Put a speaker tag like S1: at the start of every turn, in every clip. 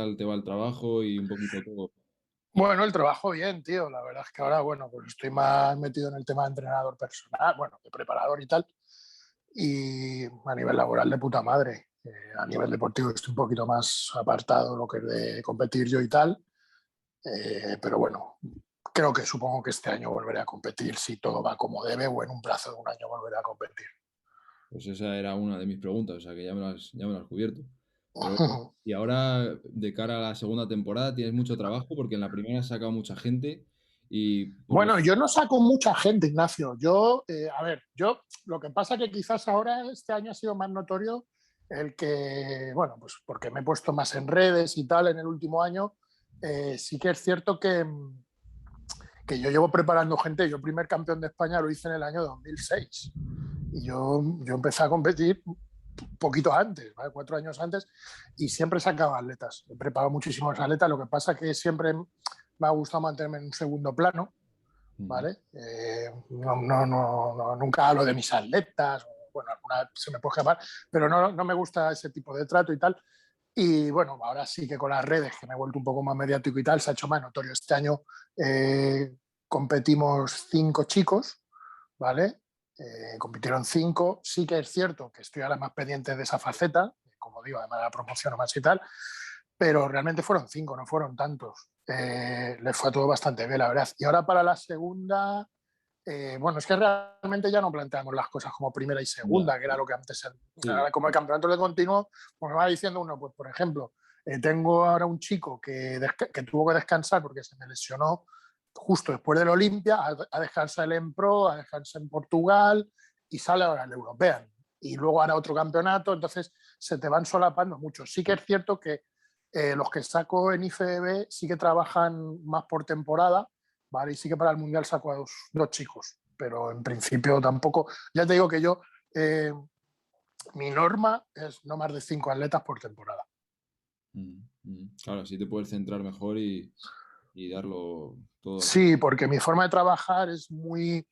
S1: tal te va el trabajo y un poquito todo?
S2: Bueno, el trabajo bien, tío. La verdad es que ahora, bueno, pues estoy más metido en el tema de entrenador personal, bueno, de preparador y tal. Y a nivel laboral de puta madre. A nivel deportivo estoy un poquito más apartado de lo que es de competir yo y tal. Pero bueno, creo que supongo que este año volveré a competir si todo va como debe o en un plazo de un año volveré a competir.
S1: Pues esa era una de mis preguntas, o sea que ya me lo has cubierto. Pero bueno, y ahora, de cara a la segunda temporada, ¿tienes mucho trabajo? Porque en la primera has sacado mucha gente y por lo...
S2: Bueno, yo no saco mucha gente, Ignacio. Yo, a ver, yo lo que pasa que quizás ahora este año ha sido más notorio el que, bueno, pues porque me he puesto más en redes y tal en el último año, sí que es cierto que yo llevo preparando gente. Yo primer campeón de España lo hice en el año 2006 y yo empecé a competir poquito antes, ¿vale? 4 años antes, y siempre sacaba atletas. He preparado muchísimos atletas, lo que pasa es que siempre me ha gustado mantenerme en un segundo plano,
S1: Ujú.
S2: ¿vale? Nunca hablo de mis atletas, bueno, alguna vez se me puede escapar, pero no me gusta ese tipo de trato y tal. Y bueno, ahora sí que con las redes, que me he vuelto un poco más mediático y tal, se ha hecho más notorio. Este año competimos 5 chicos, ¿vale? Compitieron 5. Sí que es cierto que estoy ahora más pendiente de esa faceta, como digo, además de la promoción o más y tal, pero realmente fueron 5, no fueron tantos. Les fue todo bastante bien, la verdad. Y ahora para la segunda, bueno, es que realmente ya no planteamos las cosas como primera y
S1: Ya,
S2: segunda, que era lo que antes,
S1: sí.
S2: como el campeonato de continuo, pues me va diciendo uno, pues por ejemplo, tengo ahora un chico que tuvo que descansar porque se me lesionó justo después del Olimpia, a descansar el en Pro, a descansar en Portugal y sale ahora el European. Y luego hará otro campeonato, entonces se te van solapando mucho. Sí que es cierto que los que saco en IFBB sí que trabajan más por temporada, ¿vale? Y sí que para el Mundial saco a dos chicos, pero en principio tampoco. Ya te digo que yo, mi norma es no más de 5 atletas por temporada.
S1: Claro, así te puedes centrar mejor y darlo todo al
S2: Sí, porque mi forma de trabajar es muy...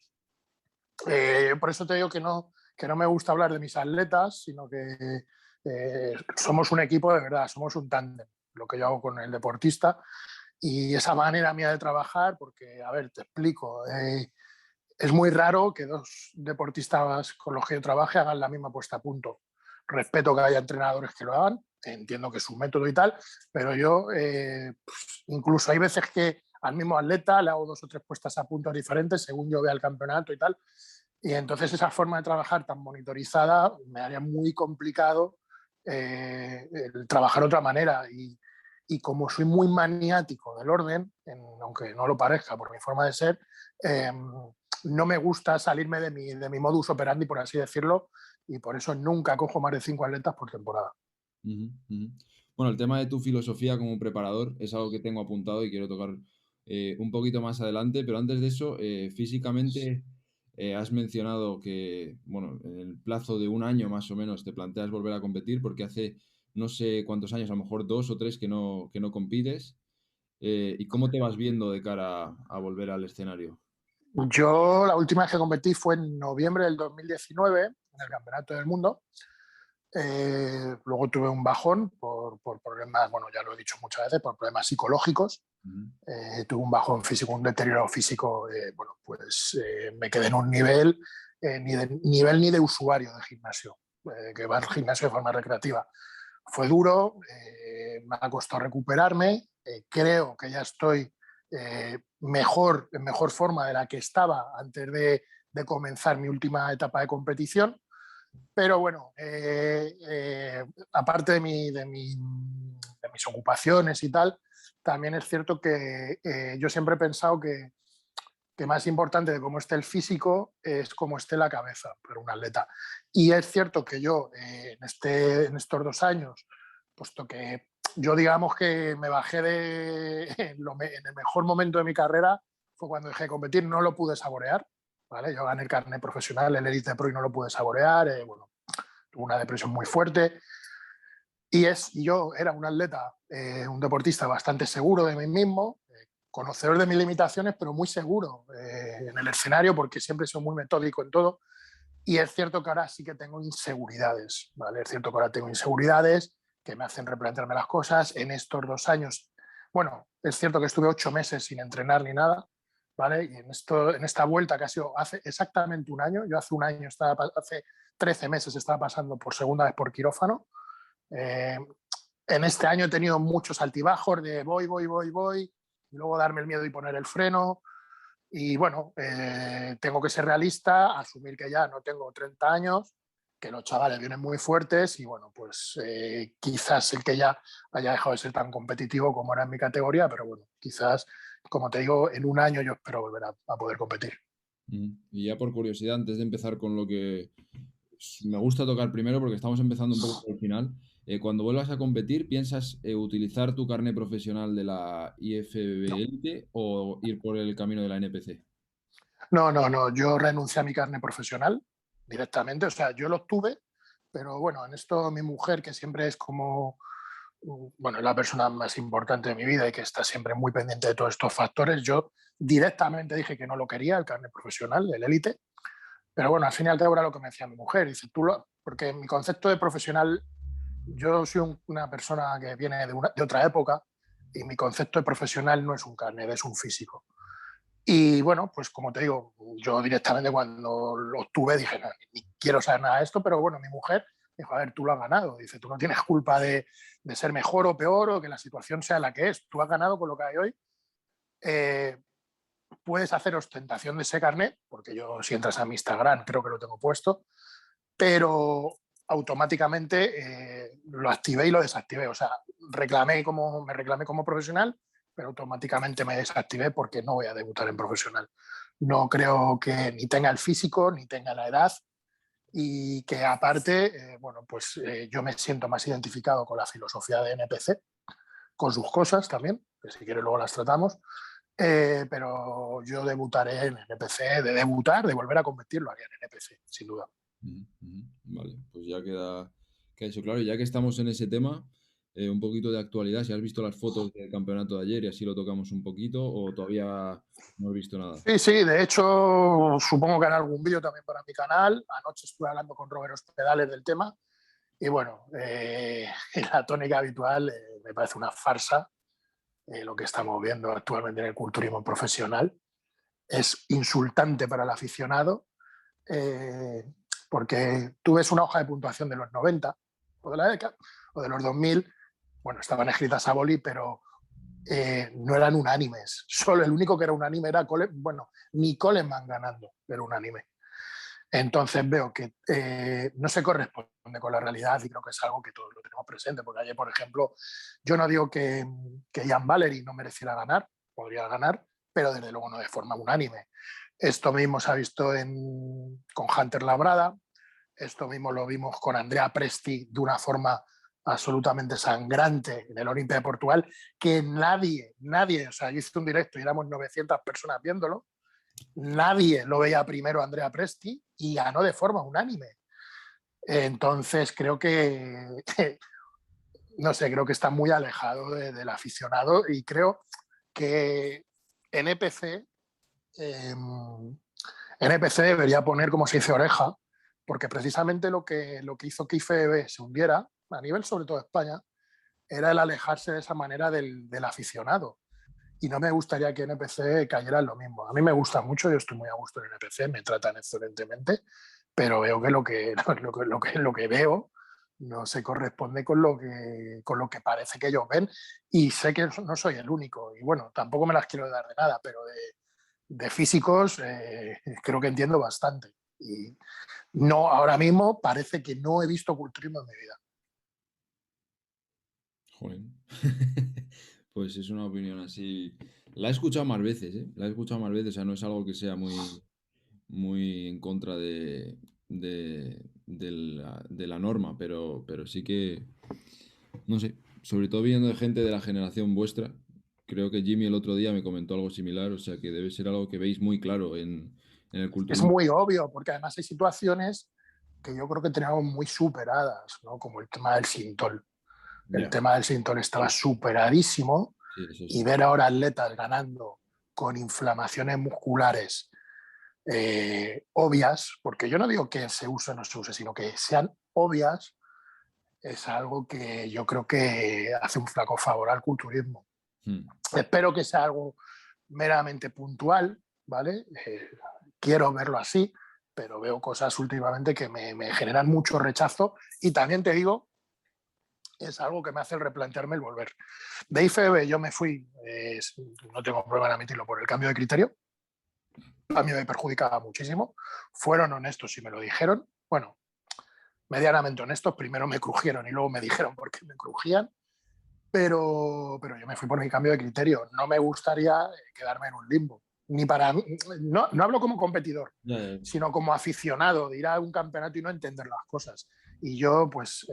S2: por eso te digo que no me gusta hablar de mis atletas, sino que somos un equipo de verdad, somos un tándem, lo que yo hago con el deportista. Y esa manera mía de trabajar, porque, a ver, te explico, es muy raro que dos deportistas con los que yo trabaje hagan la misma puesta a punto. Respeto que haya entrenadores que lo hagan, entiendo que es su método y tal, pero yo incluso hay veces que al mismo atleta le hago 2 o 3 puestas a punto diferentes según yo vea el campeonato y tal. Y entonces esa forma de trabajar tan monitorizada me haría muy complicado el trabajar de otra manera. Y como soy muy maniático del orden, aunque no lo parezca por mi forma de ser, eh, no me gusta salirme de mi modus operandi, por así decirlo, y por eso nunca cojo más de 5 atletas por temporada.
S1: Ujú, ujú. Bueno, el tema de tu filosofía como preparador es algo que tengo apuntado y quiero tocar un poquito más adelante, pero antes de eso, físicamente has mencionado que, bueno, en el plazo de un año más o menos te planteas volver a competir porque hace no sé cuántos años, a lo mejor 2 o 3 que no compites. ¿Y cómo te vas viendo de cara a volver al escenario?
S2: Yo la última vez que competí fue en noviembre del 2019 en el Campeonato del Mundo. Luego tuve un bajón por problemas, bueno, ya lo he dicho muchas veces, por problemas psicológicos.
S1: Ujú,
S2: Tuve un bajón físico, un deterioro físico. Bueno, pues me quedé en un nivel, ni de usuario de gimnasio, que va al gimnasio de forma recreativa. Fue duro, me ha costado recuperarme. Creo que ya estoy en mejor forma de la que estaba antes de comenzar mi última etapa de competición. Pero bueno, aparte de mis ocupaciones y tal, también es cierto que yo siempre he pensado que más importante de cómo esté el físico es cómo esté la cabeza para un atleta. Y es cierto que yo en estos 2 años, puesto que yo digamos que me bajé en el mejor momento de mi carrera, fue cuando dejé de competir, no lo pude saborear. ¿Vale? Yo gané el carnet profesional, el Elite Pro, y no lo pude saborear. Bueno, tuve una depresión muy fuerte. Y yo era un atleta, un deportista bastante seguro de mí mismo, conocedor de mis limitaciones, pero muy seguro en el escenario, porque siempre soy muy metódico en todo. Y es cierto que ahora sí que tengo inseguridades, ¿vale? Es cierto que ahora tengo inseguridades que me hacen replantearme las cosas. En estos 2 años, bueno, es cierto que estuve 8 meses sin entrenar ni nada, ¿vale? Y en esta vuelta que ha sido hace exactamente un año, yo hace un año, hace 13 meses estaba pasando por segunda vez por quirófano. Eh, en este año he tenido muchos altibajos de voy, y luego darme el miedo y poner el freno. Y bueno, tengo que ser realista, asumir que ya no tengo 30 años, que los chavales vienen muy fuertes y bueno, pues quizás el que ya haya dejado de ser tan competitivo como era en mi categoría, pero bueno, quizás, como te digo, en un año yo espero volver a poder competir.
S1: Y ya por curiosidad, antes de empezar con lo que me gusta tocar primero, porque estamos empezando un poco por el final, cuando vuelvas a competir, ¿piensas utilizar tu carné profesional de la IFBB
S2: No,
S1: Elite o ir por el camino de la NPC?
S2: no, yo renuncié a mi carne profesional directamente, o sea, yo lo tuve, pero bueno, en esto mi mujer, que siempre es como bueno, es la persona más importante de mi vida y que está siempre muy pendiente de todos estos factores. Yo directamente dije que no lo quería, el carnet profesional, el élite, pero bueno, al fin y al cabo era lo que me decía mi mujer. Dice, porque mi concepto de profesional, yo soy una persona que viene de otra época y mi concepto de profesional no es un carnet, es un físico. Y bueno, pues como te digo, yo directamente cuando lo obtuve dije, no, ni quiero saber nada de esto, pero bueno, mi mujer dijo, a ver, tú lo has ganado. Dice, tú no tienes culpa de ser mejor o peor o que la situación sea la que es. Tú has ganado con lo que hay hoy. Eh, puedes hacer ostentación de ese carnet, porque yo si entras a mi Instagram creo que lo tengo puesto, pero automáticamente lo activé y lo desactivé. O sea, me reclamé como profesional, pero automáticamente me desactivé porque no voy a debutar en profesional. No creo que ni tenga el físico, ni tenga la edad y que aparte, bueno, pues yo me siento más identificado con la filosofía de NPC, con sus cosas también, que si quieres luego las tratamos, pero yo debutaré en NPC, de debutar, de volver a competir, lo haría en NPC, sin duda.
S1: Vale, pues ya queda eso claro. Y ya que estamos en ese tema, un poquito de actualidad, si has visto las fotos del campeonato de ayer y así lo tocamos un poquito, o todavía no has visto nada.
S2: Sí, sí, de hecho, supongo que hará algún vídeo también para mi canal. Anoche estuve hablando con Robert Hospedales del tema y bueno, la tónica habitual me parece una farsa lo que estamos viendo actualmente en el culturismo profesional. Es insultante para el aficionado eh, porque tú ves una hoja de puntuación de los 90 o de la década o de los 2000, bueno, estaban escritas a boli, pero no eran unánimes. Solo el único que era unánime era bueno, ni Coleman ganando era unánime. Entonces veo que no se corresponde con la realidad y creo que es algo que todos lo tenemos presente, porque ayer, por ejemplo, yo no digo que Jan Valery no mereciera ganar, podría ganar, pero desde luego no de forma unánime. Esto mismo se ha visto con Hunter Labrada, esto mismo lo vimos con Andrea Presti de una forma absolutamente sangrante en el Olimpia de Portugal, que nadie, o sea, yo hice un directo y éramos 900 personas viéndolo, nadie lo veía primero a Andrea Presti y ganó de forma unánime. Entonces creo no sé, creo que está muy alejado del aficionado y creo que NPC, eh, NPC debería poner, como se dice, oreja, porque precisamente lo que hizo que IFBB se hundiera, a nivel sobre todo de España, era el alejarse de esa manera del aficionado. Y no me gustaría que NPC cayera en lo mismo. A mí me gusta mucho, yo estoy muy a gusto en NPC, me tratan excelentemente, pero veo que lo que veo no se corresponde con lo que parece que ellos ven y sé que no soy el único y bueno, tampoco me las quiero dar de nada, pero de físicos creo que entiendo bastante y no, ahora mismo parece que no he visto culturismo en mi vida.
S1: Joder. Pues es una opinión así. La he escuchado más veces, ¿eh? La he escuchado más veces, o sea, no es algo que sea muy en contra de la norma, pero sí que, no sé, sobre todo viendo de gente de la generación vuestra, creo que Jimmy el otro día me comentó algo similar, o sea que debe ser algo que veis muy claro en el
S2: Es
S1: culturismo.
S2: muy obvio porque además hay situaciones que yo creo que tenemos muy superadas, ¿no? Como el tema del Sintol. El
S1: Ya,
S2: tema del Sintol estaba superadísimo
S1: sí, eso
S2: y
S1: sí.
S2: ver ahora atletas ganando con inflamaciones musculares obvias, porque yo no digo que se use o no se use, sino que sean obvias, es algo que yo creo que hace un flaco favor al culturismo.
S1: Mm.
S2: Espero que sea algo meramente puntual, ¿vale? Quiero verlo así, pero veo cosas últimamente que me generan mucho rechazo y también te digo, es algo que me hace replantearme el volver. De IFBB yo me fui, no tengo problema en admitirlo, por el cambio de criterio. A mí me perjudicaba muchísimo. Fueron honestos y me lo dijeron. Bueno, medianamente honestos. Primero me crujieron y luego me dijeron por qué me crujían. Pero yo me fui por mi cambio de criterio. No me gustaría quedarme en un limbo. Ni para no hablo como competidor,
S1: Ya, ya, ya.
S2: sino como aficionado de ir a un campeonato y no entender las cosas. Y yo, pues,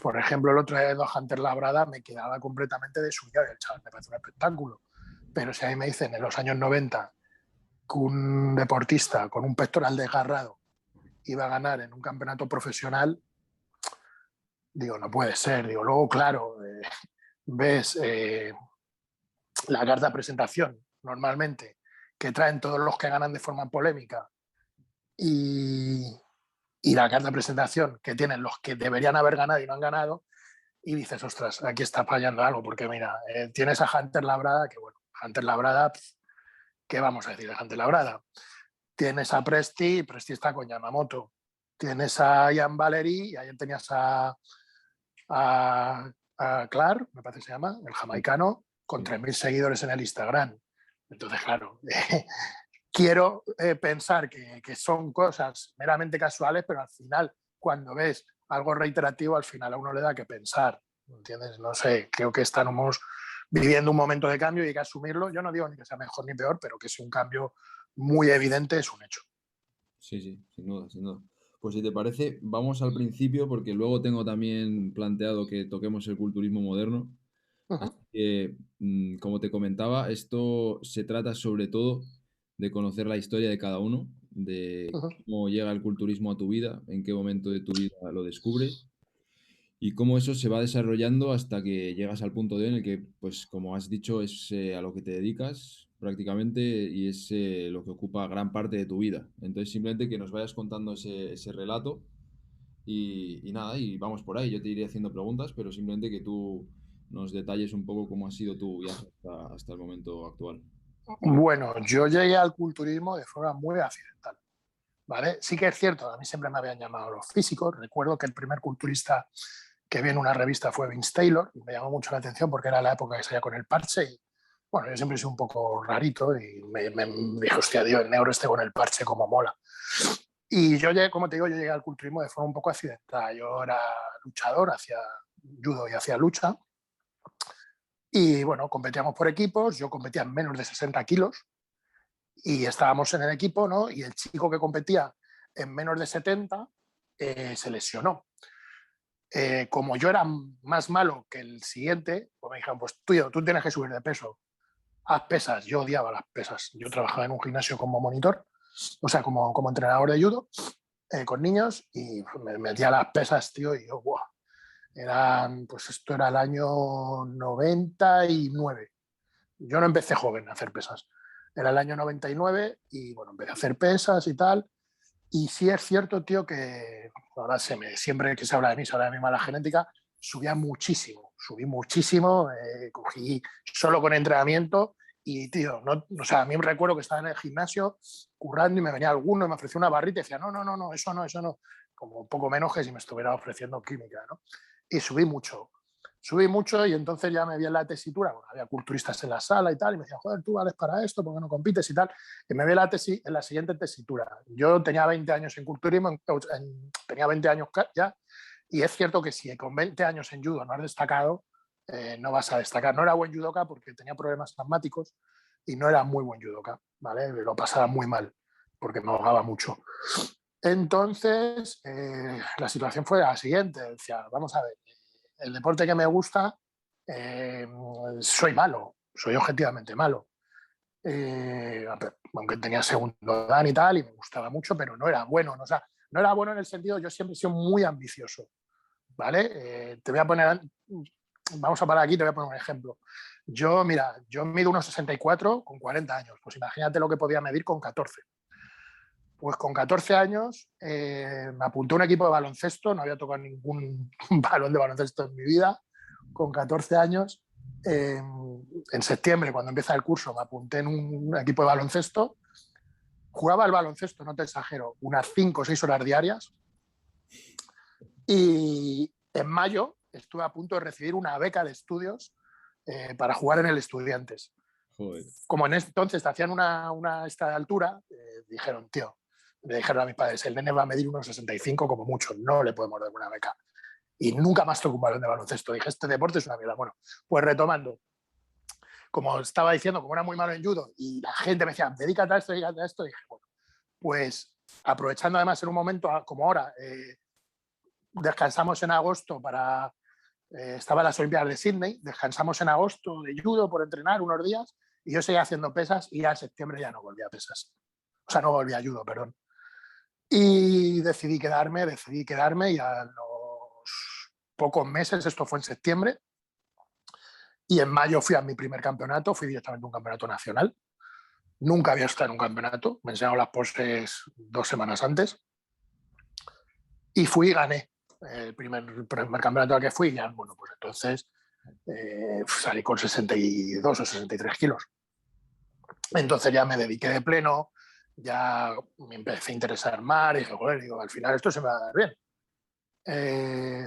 S2: por ejemplo, el otro día de Hunter Labrada me quedaba completamente desubicado. El chaval me parece un espectáculo. Pero si a mí me dicen en los años 90 que un deportista con un pectoral desgarrado iba a ganar en un campeonato profesional, digo, no puede ser. Digo, luego, claro, ves la carta de presentación normalmente que traen todos los que ganan de forma polémica y la carta de presentación que tienen los que deberían haber ganado y no han ganado, y dices, ostras, aquí está fallando algo, porque mira, tienes a Hunter Labrada, que bueno, Hunter Labrada, ¿qué vamos a decir de Hunter Labrada? Tienes a Presti, Presti está con Yamamoto. Tienes a Ian Valery, y ayer tenías a Clark, me parece que se llama, el jamaicano, con
S1: Sí.
S2: 3.000 seguidores en el Instagram. Entonces, claro, quiero pensar que son cosas meramente casuales, pero al final, cuando ves algo reiterativo, al final a uno le da que pensar, ¿entiendes? No sé, creo que estamos viviendo un momento de cambio y hay que asumirlo. Yo no digo ni que sea mejor ni peor, pero que es un cambio muy evidente, es un hecho.
S1: Sí, sí, sin duda, sin duda. Pues si te parece, vamos al principio, porque luego tengo también planteado que toquemos el culturismo moderno.
S2: Uh
S1: Así
S2: -huh,
S1: que, como te comentaba, esto se trata sobre todo de conocer la historia de cada uno,
S2: uh
S1: de
S2: -huh.
S1: cómo llega el culturismo a tu vida, en qué momento de tu vida lo descubres y cómo eso se va desarrollando hasta que llegas al punto de hoy en el que, pues, como has dicho, es a lo que te dedicas prácticamente y es lo que ocupa gran parte de tu vida. Entonces, simplemente que nos vayas contando ese relato y nada, y vamos por ahí. Yo te iré haciendo preguntas, pero simplemente que tú nos detalles un poco cómo ha sido tu viaje hasta el momento actual.
S2: Bueno, yo llegué al culturismo de forma muy accidental, ¿vale? Sí que es cierto, a mí siempre me habían llamado los físicos. Recuerdo que el primer culturista que vi en una revista fue Vince Taylor y me llamó mucho la atención porque era la época que salía con el parche y, bueno, yo siempre soy un poco rarito y me dije, hostia, Dios, el negro este con el parche, como mola. Y yo llegué, como te digo, yo llegué al culturismo de forma un poco accidental. Yo era luchador, hacía judo y hacía lucha. Y bueno, competíamos por equipos, yo competía en menos de 60 kilos y estábamos en el equipo, ¿no? Y el chico que competía en menos de 70 se lesionó. Como yo era más malo que el siguiente, pues me dijeron, pues tú tienes que subir de peso, haz pesas. Yo odiaba las pesas. Yo trabajaba en un gimnasio como monitor, o sea, como entrenador de judo, con niños, y me metía las pesas, tío, y yo, ¡buah! Pues esto era el año 99. Yo no empecé joven a hacer pesas. Era el año 99 y bueno, empecé a hacer pesas y tal. Y sí es cierto, tío, que ahora siempre que se habla de mí, se habla de mi mala genética, subí muchísimo, cogí solo con entrenamiento y, tío, no, o sea, a mí me recuerdo que estaba en el gimnasio currando y me venía alguno y me ofrecía una barrita y decía, no, no, no, no, eso no, como un poco menos que si me estuviera ofreciendo química, ¿no? Y subí mucho y entonces ya me vi en la tesitura, bueno, había culturistas en la sala y tal, y me decían, joder, tú vales para esto, ¿por qué no compites y tal? Y me vi en la siguiente tesitura. Yo tenía 20 años en culturismo, tenía 20 años ya, y es cierto que si con 20 años en judo no has destacado, no vas a destacar. No era buen judoka porque tenía problemas asmáticos y no era muy buen judoka, ¿vale? Lo pasaba muy mal porque me ahogaba mucho. Entonces, la situación fue la siguiente. Decía, vamos a ver, el deporte que me gusta, eh, soy malo, soy objetivamente malo. Aunque tenía segundo dan y tal, y me gustaba mucho, pero no era bueno. ¿No? O sea, no era bueno en el sentido, yo siempre he sido muy ambicioso, ¿vale? Te voy a poner, vamos a parar aquí, te voy a poner un ejemplo. Mira, yo mido 1,64 con 40 años, pues imagínate lo que podía medir con 14. Pues con 14 años me apunté a un equipo de baloncesto, no había tocado ningún balón de baloncesto en mi vida. Con 14 años, en septiembre, cuando empieza el curso, me apunté en un equipo de baloncesto. Jugaba al baloncesto, no te exagero, unas 5 o 6 horas diarias. Y en mayo estuve a punto de recibir una beca de estudios para jugar en el Estudiantes.
S1: Joder.
S2: Como en entonces te hacían una esta de altura, dijeron, tío, le dijeron a mis padres, el nene va a medir unos 65 como mucho, no le podemos dar una beca. Y nunca más toqué un balón de baloncesto. Dije, este deporte es una mierda. Bueno, pues retomando, como estaba diciendo, como era muy malo en judo y la gente me decía, dedícate a esto, dije, bueno, pues aprovechando además en un momento como ahora, descansamos en agosto para... estaba las Olimpiadas de Sydney, descansamos en agosto de judo por entrenar unos días y yo seguía haciendo pesas y ya en septiembre ya no volví a pesas. O sea, no volví a judo, perdón. Y decidí quedarme y a los pocos meses, esto fue en septiembre, y en mayo fui a mi primer campeonato, fui directamente a un campeonato nacional. Nunca había estado en un campeonato, me enseñaron las poses 2 semanas antes. Y fui y gané el primer campeonato al que fui. Ya, bueno, pues entonces salí con 62 o 63 kilos. Entonces ya me dediqué de pleno, ya me empecé a interesar más y dije, joder, digo, al final esto se me va a dar bien.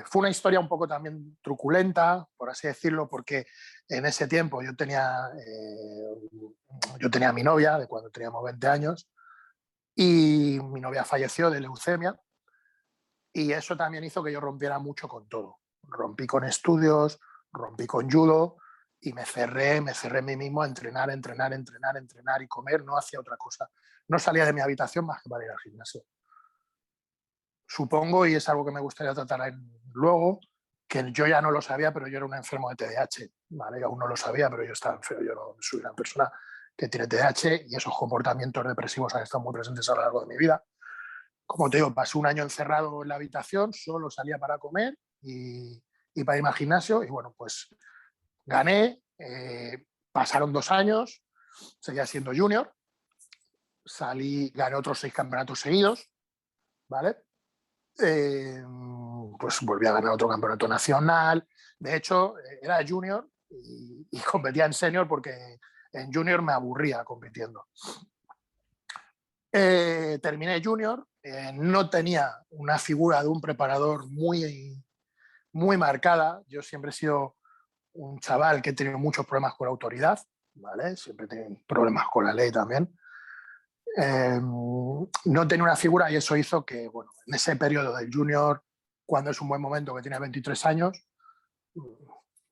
S2: Fue una historia un poco también truculenta, por así decirlo, porque en ese tiempo yo tenía a mi novia de cuando teníamos 20 años y mi novia falleció de leucemia y eso también hizo que yo rompiera mucho con todo. Rompí con estudios, rompí con judo y me cerré en mí mismo a entrenar y comer, no hacía otra cosa. No salía de mi habitación más que para ir al gimnasio. Supongo, y es algo que me gustaría tratar luego, que yo ya no lo sabía, pero yo era un enfermo de TDAH, ¿vale? Yo aún no lo sabía, pero yo estaba enfermo, yo no soy una persona que tiene TDAH y esos comportamientos depresivos han estado muy presentes a lo largo de mi vida. Como te digo, pasé un año encerrado en la habitación, solo salía para comer y para irme al gimnasio y bueno, pues gané, pasaron 2 años, seguía siendo junior, gané otros 6 campeonatos seguidos, ¿vale? Pues volví a ganar otro campeonato nacional. De hecho, era junior y competía en senior porque en junior me aburría compitiendo. Terminé junior, no tenía una figura de un preparador muy, muy marcada. Yo siempre he sido un chaval que he tenido muchos problemas con la autoridad, ¿vale? Siempre he tenido problemas con la ley también. No tenía una figura y eso hizo que, bueno, en ese periodo del junior, cuando es un buen momento, que tiene 23 años,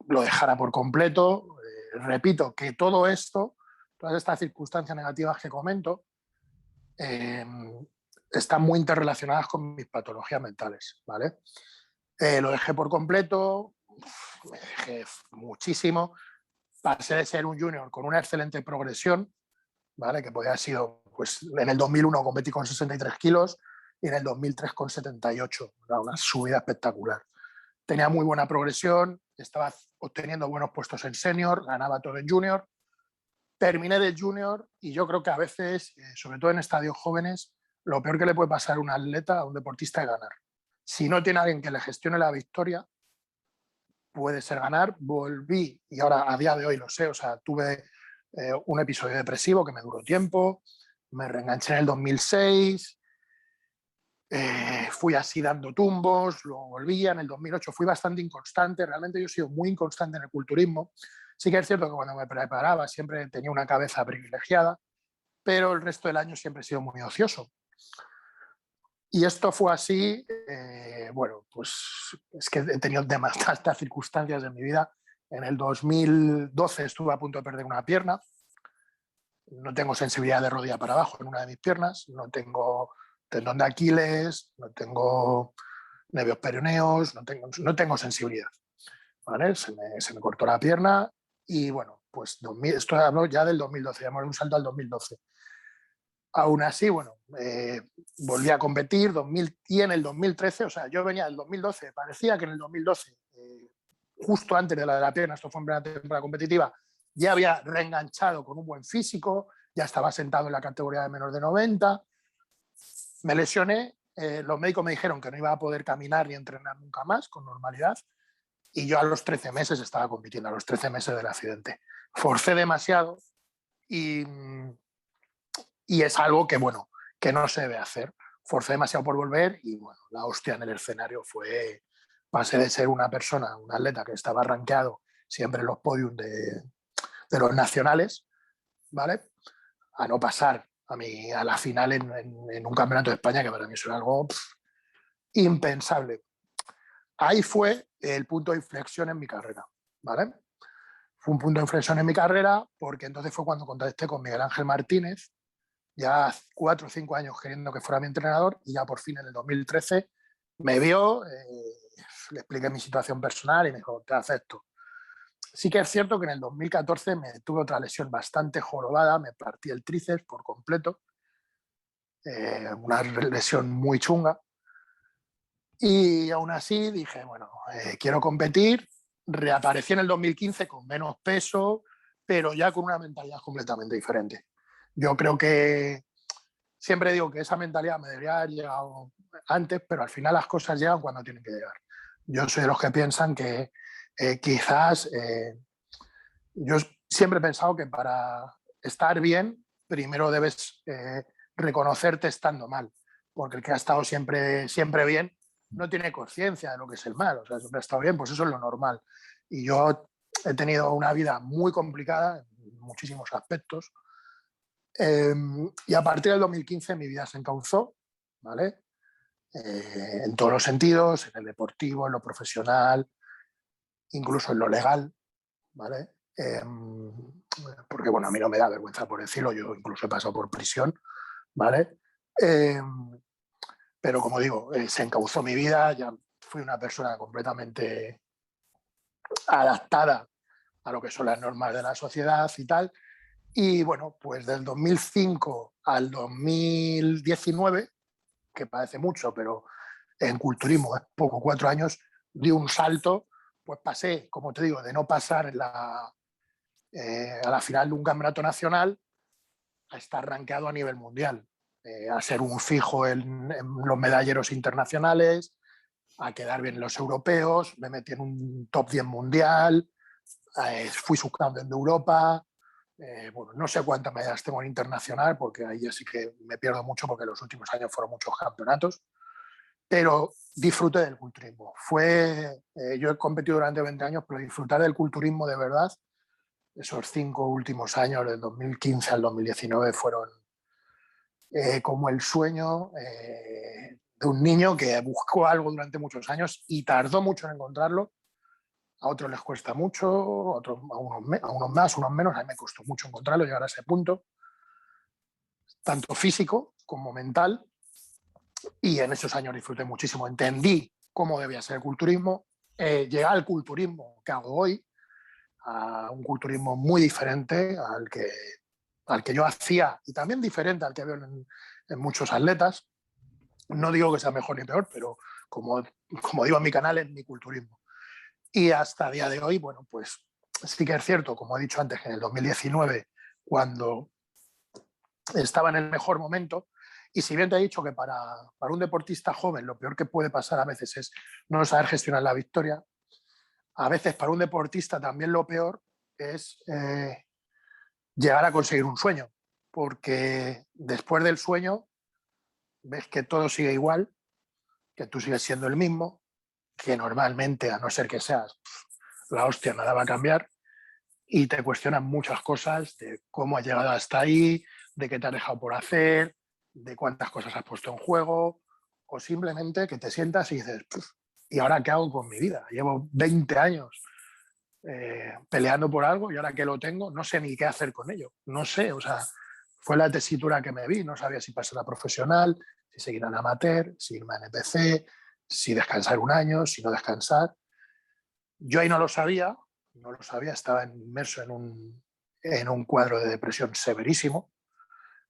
S2: lo dejara por completo. Repito que todo esto, todas estas circunstancias negativas que comento, están muy interrelacionadas con mis patologías mentales, ¿vale? Lo dejé por completo, me dejé muchísimo, pasé de ser un junior con una excelente progresión, ¿vale? Que podía haber sido, pues en el 2001 competí con 63 kilos y en el 2003 con 78, era una subida espectacular. Tenía muy buena progresión, estaba obteniendo buenos puestos en senior, ganaba todo en junior, terminé del junior y yo creo que a veces, sobre todo en estadios jóvenes, lo peor que le puede pasar a un atleta, a un deportista, es ganar. Si no tiene alguien que le gestione la victoria, puede ser ganar. Volví, y ahora a día de hoy lo sé, o sea, tuve un episodio depresivo que me duró tiempo, me reenganché en el 2006, fui así dando tumbos, luego volvía, en el 2008 fui bastante inconstante, realmente yo he sido muy inconstante en el culturismo. Sí que es cierto que cuando me preparaba siempre tenía una cabeza privilegiada, pero el resto del año siempre he sido muy ocioso. Y esto fue así, bueno, pues es que he tenido demasiadas circunstancias en mi vida. En el 2012 estuve a punto de perder una pierna, no tengo sensibilidad de rodilla para abajo en una de mis piernas, no tengo tendón de Aquiles, no tengo nervios peroneos, no tengo sensibilidad, ¿vale? Se me cortó la pierna y bueno, pues esto hablo ya del 2012, ya me doy un salto al 2012. Aún así, bueno, volví a competir y en el 2013, o sea, yo venía del 2012, parecía que en el 2012, justo antes de la pierna, esto fue en plena temporada competitiva, ya había reenganchado con un buen físico, ya estaba sentado en la categoría de menos de 90 Me lesioné, los médicos me dijeron que no iba a poder caminar ni entrenar nunca más con normalidad y yo a los 13 meses estaba compitiendo, a los 13 meses del accidente. Forcé demasiado y, y es algo que, bueno, que no se debe hacer. Forcé demasiado por volver y, bueno, la hostia en el escenario fue... Pasé de ser una persona, un atleta que estaba rankeado siempre en los podiums de los nacionales, ¿vale? A no pasar a la final en un campeonato de España, que para mí eso era algo impensable. Ahí fue el punto de inflexión en mi carrera, ¿vale? Fue un punto de inflexión en mi carrera porque entonces fue cuando contacté con Miguel Ángel Martínez, ya 4 o 5 años queriendo que fuera mi entrenador, y ya por fin en el 2013 me vio, le expliqué mi situación personal y me dijo, te acepto. Sí que es cierto que en el 2014 me tuve otra lesión bastante jorobada, me partí el tríceps por completo, una lesión muy chunga, y aún así dije, bueno, quiero competir, reaparecí en el 2015 con menos peso, pero ya con una mentalidad completamente diferente. Yo creo que siempre digo que esa mentalidad me debería haber llegado antes, pero al final las cosas llegan cuando tienen que llegar. Yo soy de los que piensan que quizás yo siempre he pensado que para estar bien, primero debes reconocerte estando mal, porque el que ha estado siempre bien no tiene conciencia de lo que es el mal, o sea, siempre ha estado bien, pues eso es lo normal. Y yo he tenido una vida muy complicada en muchísimos aspectos, y a partir del 2015 mi vida se encauzó, ¿vale? En todos los sentidos, en el deportivo, en lo profesional, incluso en lo legal, ¿vale? Porque, bueno, a mí no me da vergüenza por decirlo, yo incluso he pasado por prisión, ¿vale? Eh, pero como digo, se encauzó mi vida, ya fui una persona completamente adaptada a lo que son las normas de la sociedad y tal. Y bueno, pues del 2005 al 2019, que parece mucho, pero en culturismo es poco, 4 años, di un salto, pues pasé, como te digo, de no pasar a la final de un campeonato nacional a estar rankeado a nivel mundial, a ser un fijo en los medalleros internacionales, a quedar bien en los europeos, me metí en un top 10 mundial, fui subcampeón de Europa, bueno, no sé cuántas medallas tengo en internacional, porque ahí ya sí que me pierdo mucho, porque los últimos años fueron muchos campeonatos, pero disfruté del culturismo. Yo he competido durante 20 años, pero disfrutar del culturismo de verdad, esos 5 últimos años, del 2015 al 2019, fueron como el sueño de un niño que buscó algo durante muchos años y tardó mucho en encontrarlo. A otros les cuesta mucho, a unos más, unos menos. A mí me costó mucho encontrarlo, llegar a ese punto, tanto físico como mental. Y en esos años disfruté muchísimo. Entendí cómo debía ser el culturismo. Llegué al culturismo que hago hoy, a un culturismo muy diferente al que yo hacía y también diferente al que veo en muchos atletas. No digo que sea mejor ni peor, pero como digo en mi canal, es mi culturismo. Y hasta el día de hoy, bueno, pues sí que es cierto, como he dicho antes, que en el 2019, cuando estaba en el mejor momento, y si bien te he dicho que para un deportista joven lo peor que puede pasar a veces es no saber gestionar la victoria, a veces para un deportista también lo peor es llegar a conseguir un sueño, porque después del sueño ves que todo sigue igual, que tú sigues siendo el mismo, que normalmente, a no ser que seas la hostia, nada va a cambiar, y te cuestionan muchas cosas de cómo has llegado hasta ahí, de qué te has dejado por hacer, de cuántas cosas has puesto en juego, o simplemente que te sientas y dices, ¿y ahora qué hago con mi vida? Llevo 20 años peleando por algo y ahora que lo tengo no sé ni qué hacer con ello. No sé, o sea, fue la tesitura que me vi, no sabía si pasar a profesional, si seguir en amateur, si irme a NPC, si descansar un año, si no descansar. Yo ahí no lo sabía, estaba inmerso en un cuadro de depresión severísimo,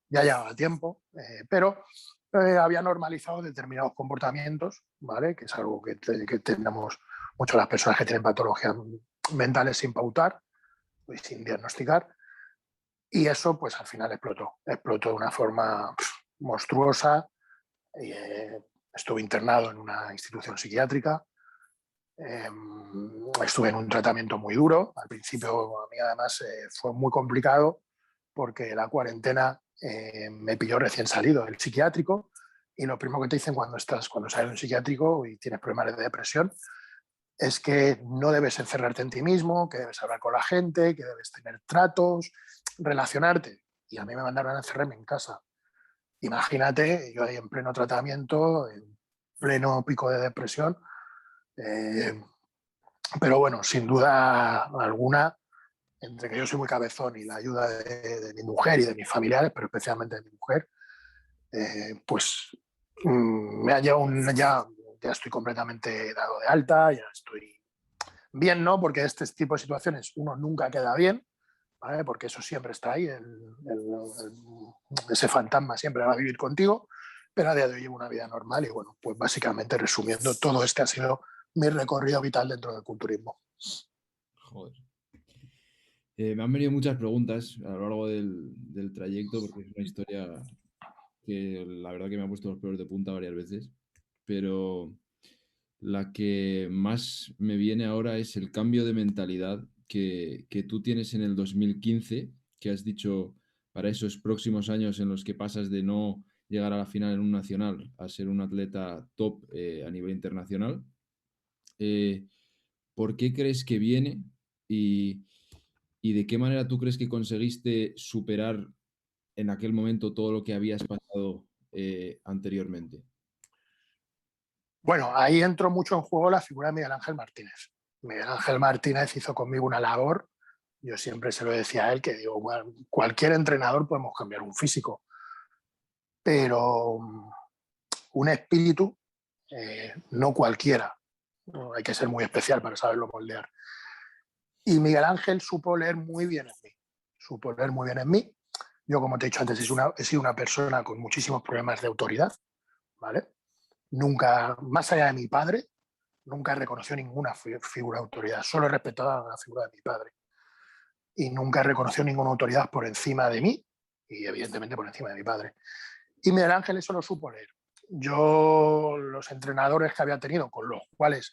S2: ya llevaba tiempo, pero había normalizado determinados comportamientos, ¿vale? Que es algo que tenemos muchas las personas que tienen patologías mentales sin pautar y sin diagnosticar, y eso pues al final explotó de una forma monstruosa. Estuve internado en una institución psiquiátrica. Estuve en un tratamiento muy duro. Al principio a mí además fue muy complicado porque la cuarentena me pilló recién salido del psiquiátrico y lo primero que te dicen cuando sales de un psiquiátrico y tienes problemas de depresión es que no debes encerrarte en ti mismo, que debes hablar con la gente, que debes tener tratos, relacionarte. Y a mí me mandaron a encerrarme en casa. Imagínate, yo ahí en pleno tratamiento, en pleno pico de depresión, eh, pero bueno, sin duda alguna, entre que yo soy muy cabezón y la ayuda de mi mujer y de mis familiares, pero especialmente de mi mujer, pues me ha llevado ya estoy completamente dado de alta, ya estoy bien, ¿no? Porque este tipo de situaciones uno nunca queda bien, ¿vale? Porque eso siempre está ahí, ese fantasma siempre va a vivir contigo, pero a día de hoy llevo una vida normal y bueno, pues básicamente resumiendo, todo este ha sido mi recorrido vital dentro del culturismo.
S1: Joder. Me han venido muchas preguntas a lo largo del trayecto porque es una historia que la verdad que me ha puesto los pelos de punta varias veces, pero la que más me viene ahora es el cambio de mentalidad que tú tienes en el 2015, que has dicho para esos próximos años en los que pasas de no llegar a la final en un nacional a ser un atleta top a nivel internacional. Eh, ¿Por qué crees que viene y, y de qué manera tú crees que conseguiste superar en aquel momento todo lo que habías pasado anteriormente?
S2: Bueno, ahí entró mucho en juego la figura de Miguel Ángel Martínez. Miguel Ángel Martínez hizo conmigo una labor, yo siempre se lo decía a él, que digo, bueno, cualquier entrenador podemos cambiar un físico, pero un espíritu, no cualquiera. No, hay que ser muy especial para saberlo moldear. Y Miguel Ángel supo leer muy bien en mí. Supo leer muy bien en mí. Yo, como te he dicho antes, he sido una persona con muchísimos problemas de autoridad, ¿vale? Nunca, más allá de mi padre, nunca reconoció ninguna figura de autoridad. Solo respetaba la figura de mi padre. Y nunca reconoció ninguna autoridad por encima de mí y, evidentemente, por encima de mi padre. Y Miguel Ángel eso lo supo leer. Yo, los entrenadores que había tenido, con los cuales,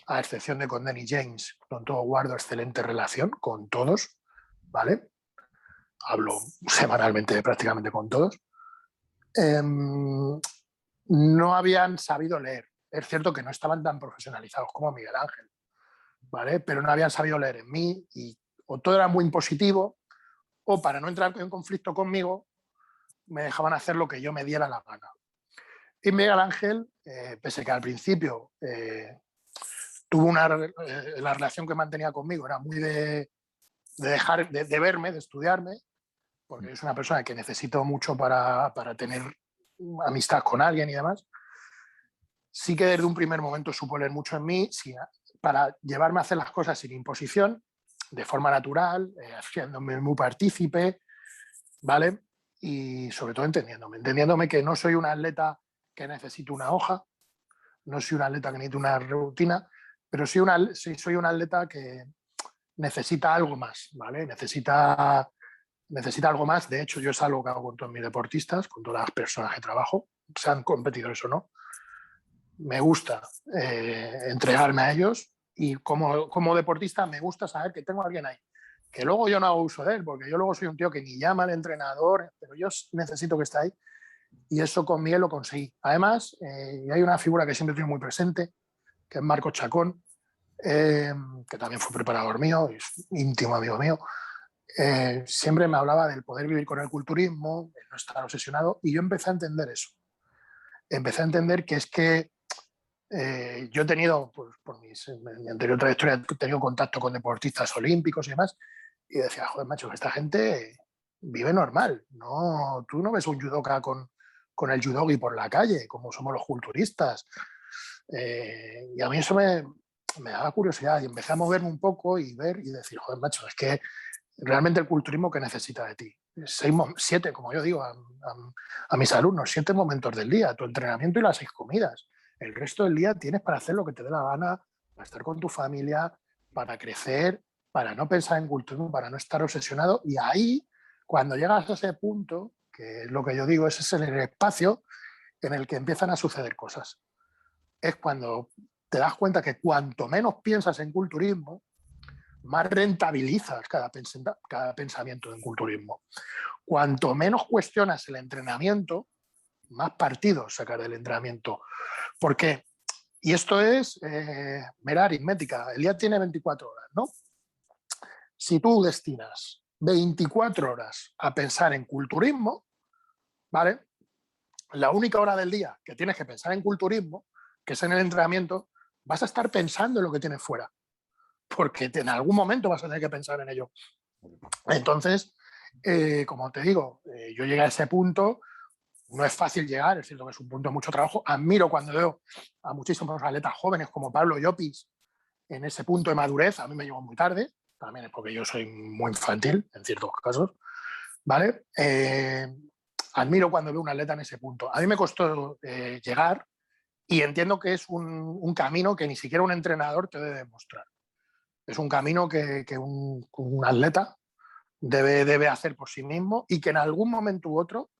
S2: a excepción de con Danny James, con todo guardo excelente relación, con todos, ¿vale? Hablo semanalmente prácticamente con todos, no habían sabido leer. Es cierto que no estaban tan profesionalizados como Miguel Ángel, ¿vale? Pero no habían sabido leer en mí y o todo era muy impositivo o para no entrar en conflicto conmigo me dejaban hacer lo que yo me diera la gana. Y Miguel Ángel, pese que al principio tuvo la relación que mantenía conmigo era muy de verme, de estudiarme, porque es una persona que necesito mucho para tener amistad con alguien y demás, sí que desde un primer momento supo leer mucho en mí para llevarme a hacer las cosas sin imposición, de forma natural, haciéndome muy partícipe, ¿vale? Y sobre todo entendiéndome que no soy un atleta que necesite una hoja, no soy un atleta que necesite una rutina, pero sí soy un atleta que necesita algo más, ¿vale? Necesita algo más. De hecho, yo es algo que hago con todos mis deportistas, con todas las personas que trabajo, sean competidores o no. Me gusta entregarme a ellos y como deportista me gusta saber que tengo a alguien ahí. Que luego yo no hago uso de él, porque yo luego soy un tío que ni llama al entrenador, pero yo necesito que esté ahí. Y eso con Miguel lo conseguí. Además, hay una figura que siempre tengo muy presente, que es Marco Chacón, que también fue preparador mío, es íntimo amigo mío. Siempre me hablaba del poder vivir con el culturismo, el no estar obsesionado, y yo empecé a entender eso. Empecé a entender que es que yo he tenido, pues, mi anterior trayectoria, he tenido contacto con deportistas olímpicos y demás, y decía, joder, macho, que esta gente vive normal. No, tú no ves un judoka con el judogi por la calle, como somos los culturistas. Y a mí eso me daba curiosidad y empecé a moverme un poco y ver y decir, joder, macho, es que realmente el culturismo que necesita de ti. 7, como yo digo a mis alumnos, 7 momentos del día, tu entrenamiento y las 6 comidas. El resto del día tienes para hacer lo que te dé la gana, para estar con tu familia, para crecer, para no pensar en culturismo, para no estar obsesionado. Y ahí, cuando llegas a ese punto, que es lo que yo digo, ese es el espacio en el que empiezan a suceder cosas. Es cuando te das cuenta que cuanto menos piensas en culturismo, más rentabilizas cada pensamiento en culturismo. Cuanto menos cuestionas el entrenamiento, más partidos sacar del entrenamiento. ¿Por qué? Y esto es mera aritmética. El día tiene 24 horas, ¿no? Si tú destinas 24 horas a pensar en culturismo, ¿vale? La única hora del día que tienes que pensar en culturismo, que es en el entrenamiento, vas a estar pensando en lo que tienes fuera, porque en algún momento vas a tener que pensar en ello. Entonces, como te digo, yo llegué a ese punto, no es fácil llegar, es cierto que es un punto de mucho trabajo. Admiro cuando veo a muchísimos atletas jóvenes como Pablo Llopis en ese punto de madurez. A mí me llegó muy tarde, también es porque yo soy muy infantil en ciertos casos, ¿vale? Admiro cuando veo un atleta en ese punto. A mí me costó llegar y entiendo que es un camino que ni siquiera un entrenador te debe demostrar. Es un camino que un atleta debe hacer por sí mismo y que en algún momento u otro,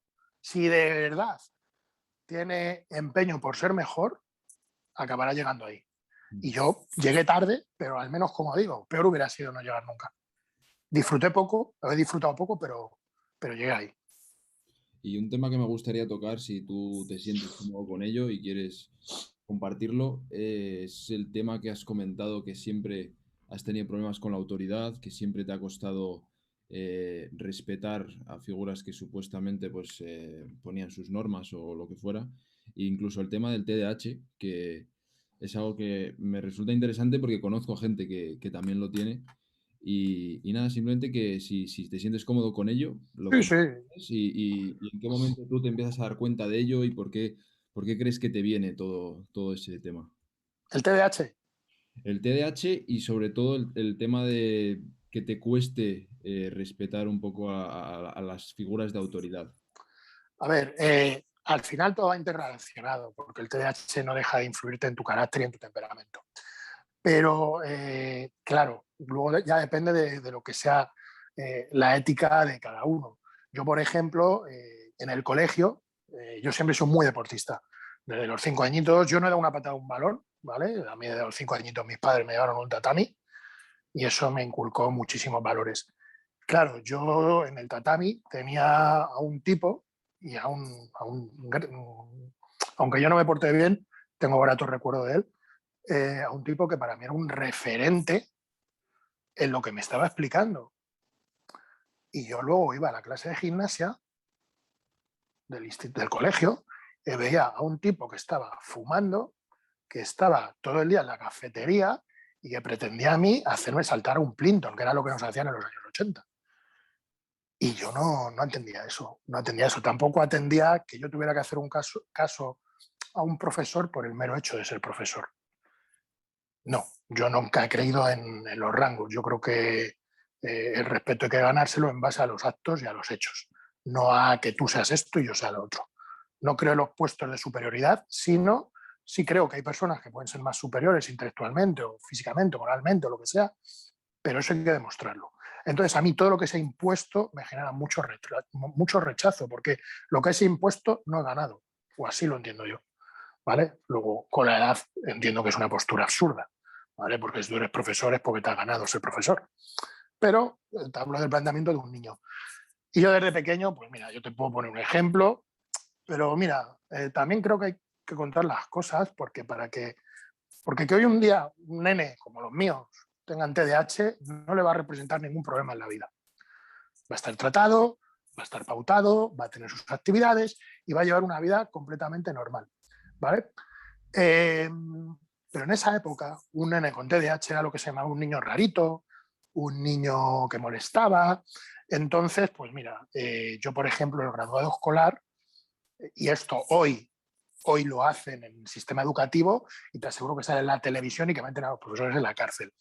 S2: si de verdad tiene empeño por ser mejor, acabará llegando ahí. Y yo llegué tarde, pero al menos, como digo, peor hubiera sido no llegar nunca. Disfruté poco, he disfrutado poco, pero llegué ahí.
S1: Y un tema que me gustaría tocar, si tú te sientes cómodo con ello y quieres compartirlo, es el tema que has comentado, que siempre has tenido problemas con la autoridad, que siempre te ha costado respetar a figuras que supuestamente pues, ponían sus normas o lo que fuera. E incluso el tema del TDAH, que es algo que me resulta interesante porque conozco gente que también lo tiene. Y nada, simplemente que si te sientes cómodo con ello, lo
S2: Sí, sí.
S1: compartes y en qué momento tú te empiezas a dar cuenta de ello y por qué crees que te viene todo ese tema.
S2: El TDAH.
S1: El TDAH y sobre todo el tema de que te cueste respetar un poco a las figuras de autoridad.
S2: A ver, al final todo va interrelacionado, porque el TDAH no deja de influirte en tu carácter y en tu temperamento. Pero, claro, luego ya depende de lo que sea la ética de cada uno. Yo, por ejemplo, en el colegio, yo siempre soy muy deportista. Desde los 5 añitos, yo no he dado una patada a un balón, ¿vale? A mí de los 5 añitos mis padres me llevaron a un tatami y eso me inculcó muchísimos valores. Claro, yo en el tatami tenía a un tipo y aunque yo no me porté bien, tengo gratos recuerdos de él, a un tipo que para mí era un referente en lo que me estaba explicando. Y yo luego iba a la clase de gimnasia del colegio y veía a un tipo que estaba fumando, que estaba todo el día en la cafetería y que pretendía a mí hacerme saltar a un Plinton, que era lo que nos hacían en los años 80. Y yo no entendía eso, no entendía eso. Tampoco atendía que yo tuviera que hacer un caso a un profesor por el mero hecho de ser profesor. No, yo nunca he creído en los rangos. Yo creo que el respeto hay que ganárselo en base a los actos y a los hechos, no a que tú seas esto y yo sea lo otro. No creo en los puestos de superioridad, sino sí creo que hay personas que pueden ser más superiores intelectualmente o físicamente o moralmente o lo que sea, pero eso hay que demostrarlo. Entonces, a mí todo lo que se ha impuesto me genera mucho rechazo, porque lo que es impuesto no he ganado, o así lo entiendo yo. ¿Vale? Luego, con la edad, entiendo que es una postura absurda, ¿vale? Porque si tú eres profesor es porque te has ganado ser profesor. Pero te hablo del planteamiento de un niño. Y yo desde pequeño, pues mira, yo te puedo poner un ejemplo, pero mira, también creo que hay que contar las cosas porque que hoy un día un nene como los míos tengan TDAH no le va a representar ningún problema en la vida. Va a estar tratado, va a estar pautado, va a tener sus actividades y va a llevar una vida completamente normal, ¿vale? Pero en esa época, un nene con TDAH era lo que se llamaba un niño rarito, un niño que molestaba. Entonces, pues mira, yo, por ejemplo, el graduado escolar, y esto hoy lo hacen en el sistema educativo, y te aseguro que sale en la televisión y que meten a los profesores en la cárcel.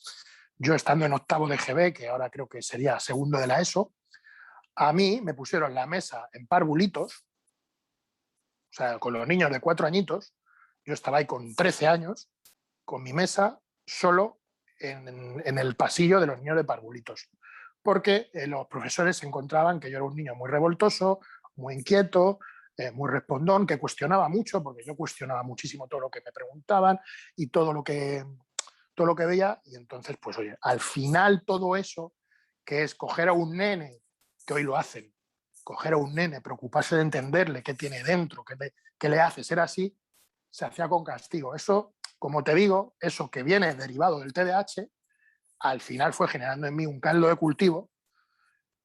S2: Yo, estando en octavo de GB, que ahora creo que sería segundo de la ESO, a mí me pusieron la mesa en parvulitos, o sea, con los niños de 4 añitos. Yo estaba ahí con 13 años, con mi mesa, solo en el pasillo de los niños de parvulitos. Porque los profesores se encontraban que yo era un niño muy revoltoso, muy inquieto, muy respondón, que cuestionaba mucho, porque yo cuestionaba muchísimo todo lo que me preguntaban y todo lo que veía. Y entonces, pues oye, al final todo eso, que es coger a un nene, que hoy lo hacen, coger a un nene, preocuparse de entenderle qué tiene dentro, qué le hace ser así, se hacía con castigo. Eso, como te digo, eso que viene derivado del TDAH, al final fue generando en mí un caldo de cultivo,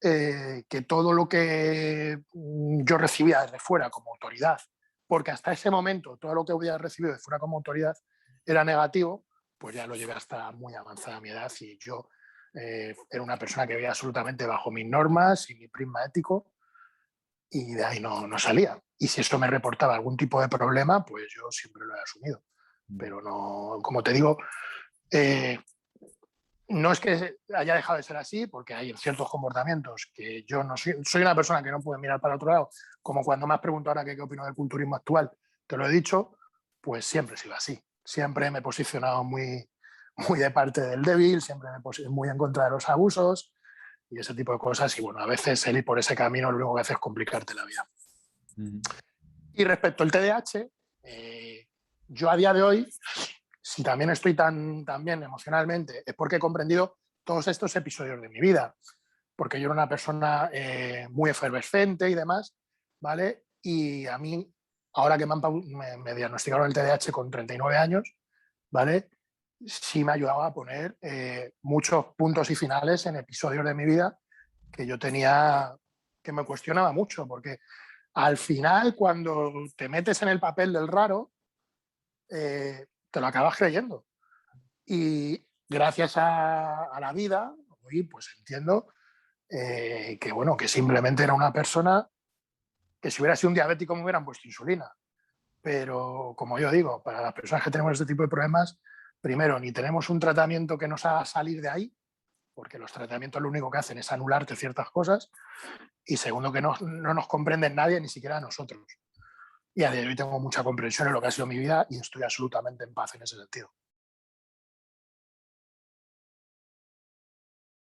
S2: que todo lo que yo recibía desde fuera como autoridad, porque hasta ese momento todo lo que había recibido de fuera como autoridad era negativo, pues ya lo llevé hasta muy avanzada mi edad y yo era una persona que vivía absolutamente bajo mis normas y mi prisma ético, y de ahí no salía. Y si eso me reportaba algún tipo de problema, pues yo siempre lo he asumido. Pero no, como te digo, eh, no es que haya dejado de ser así, porque hay ciertos comportamientos que yo no soy una persona que no puede mirar para otro lado, como cuando me has preguntado ahora qué opino del culturismo actual, te lo he dicho, pues siempre he sido así. Siempre me he posicionado muy de parte del débil, siempre me he posicionado muy en contra de los abusos y ese tipo de cosas. Y bueno, a veces el ir por ese camino lo único que hace es complicarte la vida. Y respecto al TDAH, yo a día de hoy, si también estoy tan bien emocionalmente, es porque he comprendido todos estos episodios de mi vida, porque yo era una persona muy efervescente y demás, ¿vale? Y a mí, ahora que me diagnosticaron el TDAH con 39 años, ¿vale? Sí me ayudaba a poner muchos puntos y finales en episodios de mi vida que yo tenía, que me cuestionaba mucho, porque al final, cuando te metes en el papel del raro, te lo acabas creyendo. Y gracias a la vida, hoy pues entiendo que, bueno, que simplemente era una persona que si hubiera sido un diabético me hubieran puesto insulina. Pero, como yo digo, para las personas que tenemos este tipo de problemas, primero, ni tenemos un tratamiento que nos haga salir de ahí, porque los tratamientos lo único que hacen es anularte ciertas cosas, y segundo, que no nos comprende nadie, ni siquiera nosotros. Y a día de hoy tengo mucha comprensión en lo que ha sido mi vida y estoy absolutamente en paz en ese sentido.